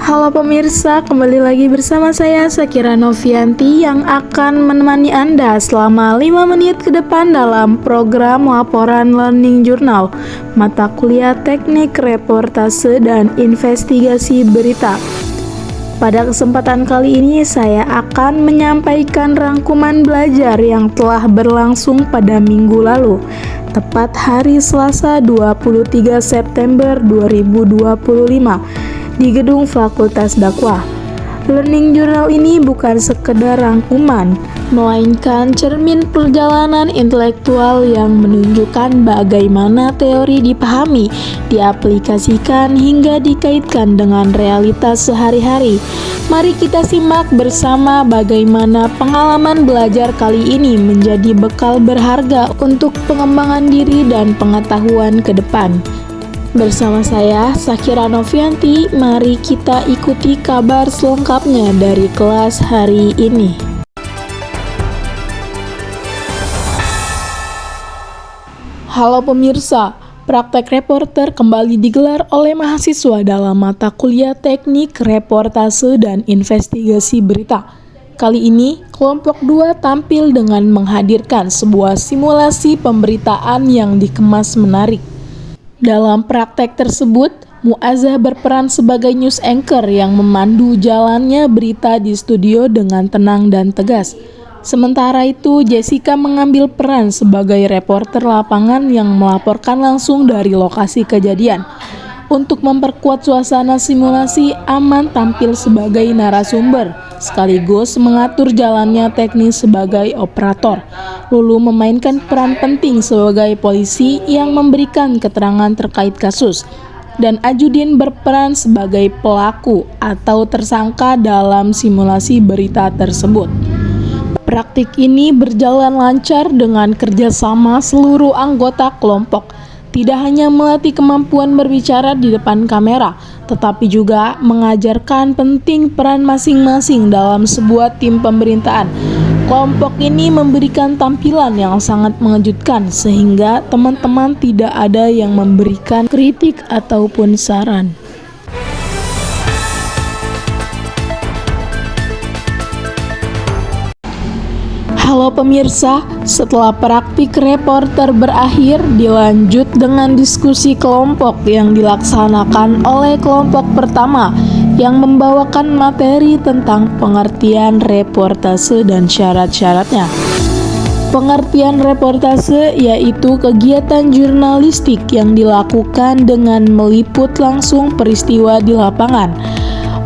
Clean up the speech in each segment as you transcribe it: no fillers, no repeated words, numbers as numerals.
Halo pemirsa, kembali lagi bersama saya Sakira Novianti yang akan menemani Anda selama 5 menit ke depan dalam program laporan Learning Journal, mata kuliah teknik reportase dan investigasi berita. Pada kesempatan kali ini saya akan menyampaikan rangkuman belajar yang telah berlangsung pada minggu lalu, tepat hari Selasa 23 September 2025 di Gedung Fakultas Dakwah. Learning Journal ini bukan sekedar rangkuman, melainkan cermin perjalanan intelektual yang menunjukkan bagaimana teori dipahami, diaplikasikan hingga dikaitkan dengan realitas sehari-hari. Mari kita simak bersama bagaimana pengalaman belajar kali ini menjadi bekal berharga untuk pengembangan diri dan pengetahuan ke depan. Bersama saya, Sakira Novianti, mari kita ikuti kabar selengkapnya dari kelas hari ini. Halo pemirsa, praktek reporter kembali digelar oleh mahasiswa dalam mata kuliah teknik reportase dan investigasi berita. Kali ini, kelompok 2 tampil dengan menghadirkan sebuah simulasi pemberitaan yang dikemas menarik. Dalam praktek tersebut, Muazzah berperan sebagai news anchor yang memandu jalannya berita di studio dengan tenang dan tegas. Sementara itu, Jessica mengambil peran sebagai reporter lapangan yang melaporkan langsung dari lokasi kejadian. Untuk memperkuat suasana simulasi, Aman tampil sebagai narasumber, sekaligus mengatur jalannya teknis sebagai operator. Lulu memainkan peran penting sebagai polisi yang memberikan keterangan terkait kasus. Dan Ajudin berperan sebagai pelaku atau tersangka dalam simulasi berita tersebut. Praktik ini berjalan lancar dengan kerjasama seluruh anggota kelompok. Tidak hanya melatih kemampuan berbicara di depan kamera, tetapi juga mengajarkan penting peran masing-masing dalam sebuah tim pemerintahan. Kelompok ini memberikan tampilan yang sangat mengejutkan sehingga teman-teman tidak ada yang memberikan kritik ataupun saran. Halo pemirsa, setelah praktik reporter berakhir, dilanjut dengan diskusi kelompok yang dilaksanakan oleh kelompok pertama yang membawakan materi tentang pengertian reportase dan syarat-syaratnya. Pengertian reportase yaitu kegiatan jurnalistik yang dilakukan dengan meliput langsung peristiwa di lapangan.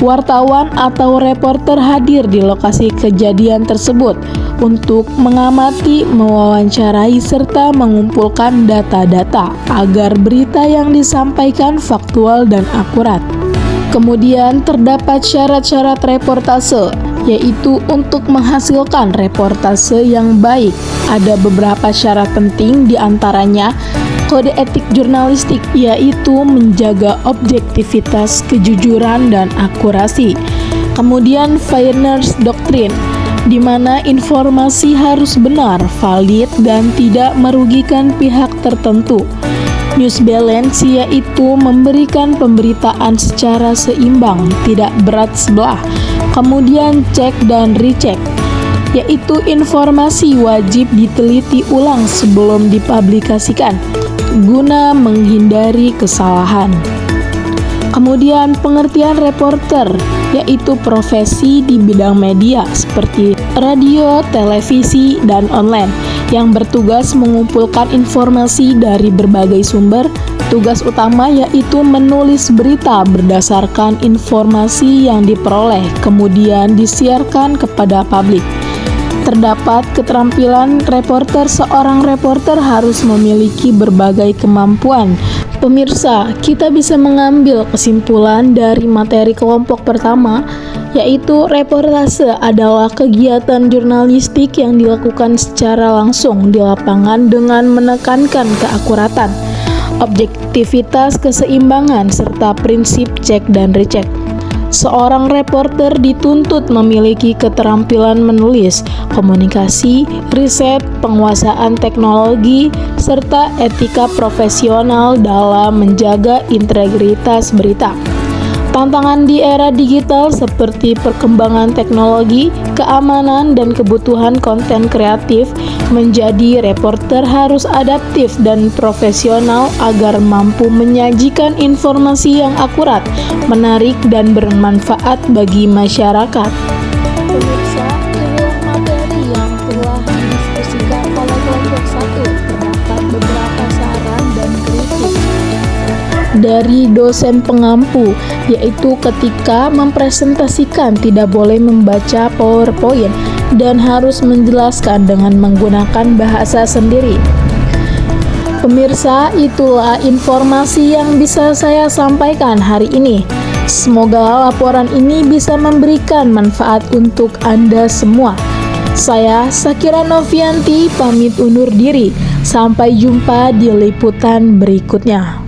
Wartawan atau reporter hadir di lokasi kejadian tersebut untuk mengamati, mewawancarai, serta mengumpulkan data-data agar berita yang disampaikan faktual dan akurat. Kemudian terdapat syarat-syarat reportase, yaitu untuk menghasilkan reportase yang baik. Ada beberapa syarat penting diantaranya kode etik jurnalistik, yaitu menjaga objektivitas, kejujuran, dan akurasi. Kemudian fairness doctrine, di mana informasi harus benar, valid, dan tidak merugikan pihak tertentu. News balance, yaitu memberikan pemberitaan secara seimbang, tidak berat sebelah. Kemudian cek dan recheck, yaitu informasi wajib diteliti ulang sebelum dipublikasikan guna menghindari kesalahan. Kemudian pengertian reporter, yaitu profesi di bidang media seperti radio, televisi, dan online yang bertugas mengumpulkan informasi dari berbagai sumber. Tugas utama yaitu menulis berita berdasarkan informasi yang diperoleh, kemudian disiarkan kepada publik. Terdapat keterampilan reporter. Seorang reporter harus memiliki berbagai kemampuan. Pemirsa, kita bisa mengambil kesimpulan dari materi kelompok pertama, yaitu reportase adalah kegiatan jurnalistik yang dilakukan secara langsung di lapangan dengan menekankan keakuratan, objektivitas, keseimbangan, serta prinsip cek dan recheck. Seorang reporter dituntut memiliki keterampilan menulis, komunikasi, riset, penguasaan teknologi, serta etika profesional dalam menjaga integritas berita. Tantangan di era digital seperti perkembangan teknologi, keamanan, dan kebutuhan konten kreatif menjadi reporter harus adaptif dan profesional agar mampu menyajikan informasi yang akurat, menarik, dan bermanfaat bagi masyarakat. Pemirsa, inilah materi yang telah didiskusikan oleh kelompok 1. Terdapat beberapa saran dan kritik dari dosen pengampu, yaitu ketika mempresentasikan tidak boleh membaca PowerPoint dan harus menjelaskan dengan menggunakan bahasa sendiri. Pemirsa, itulah informasi yang bisa saya sampaikan hari ini. Semoga laporan ini bisa memberikan manfaat untuk Anda semua. Saya Sakira Novianti pamit undur diri. Sampai jumpa di liputan berikutnya.